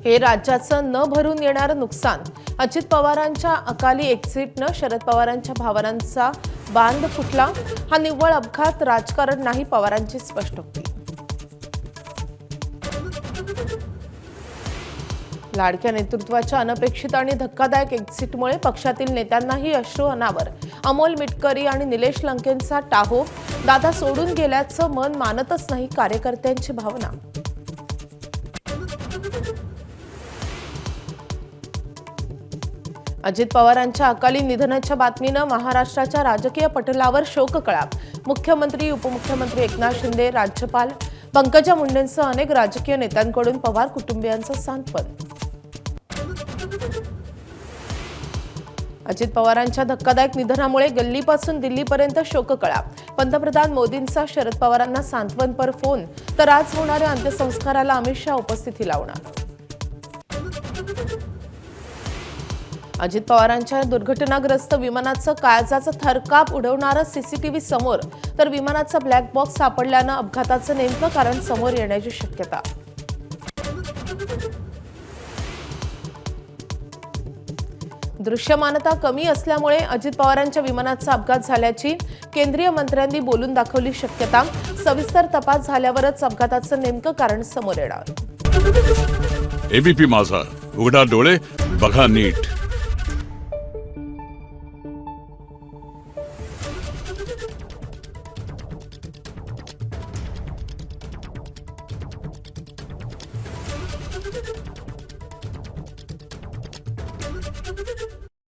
हे राज्याचं न भरून येणारं नुकसान. अजित पवारांच्या अकाली एक्झिटनं शरद पवारांच्या भावनांचा बांध फुटला. हा निव्वळ अपघात राजकारण नाही, पवारांची स्पष्टोक्ती. लाडक्या नेतृत्वाच्या अनपेक्षित आणि धक्कादायक एक्झिटमुळे पक्षातील नेत्यांनाही अश्रू अनावर. अमोल मिटकरी आणि निलेश लंकेंचा टाहो. दादा सोडून गेल्याचं मन मानतच नाही कार्यकर्त्यांची भावना. अजित पवारांच्या अकाली निधनाच्या बातमीनं महाराष्ट्राच्या राजकीय पटलावर शोककळा. मुख्यमंत्री, उपमुख्यमंत्री एकनाथ शिंदे, राज्यपाल पंकजा मुंडेंसह अनेक राजकीय नेत्यांकडून पवार कुटुंबियांचं सांत्वन. अजित पवारांच्या धक्कादायक निधनामुळे गल्लीपासून दिल्लीपर्यंत शोककळा. पंतप्रधान मोदींचा शरद पवारांना सांत्वनपर फोन. तर आज होणाऱ्या अंत्यसंस्काराला अमित शहा उपस्थिती लावणार. अजित पवारांच्या दुर्घटनाग्रस्त विमानाचं काळजाचं थरकाप उडवणारं सीसीटीव्ही समोर. तर विमानाचा ब्लॅक बॉक्स सापडल्यानं अपघाताचं नेमकं कारण समोर येण्याची शक्यता. दृश्यमानता कमी असल्यामुळे अजित पवारांच्या विमानाचा अपघात झाल्याची केंद्रीय मंत्र्यांनी बोलून दाखवली शक्यता. सविस्तर तपास झाल्यावरच अपघाताचं नेमकं कारण समोर येणार. एबीपी माझा, उघडा डोळे बघा नीट.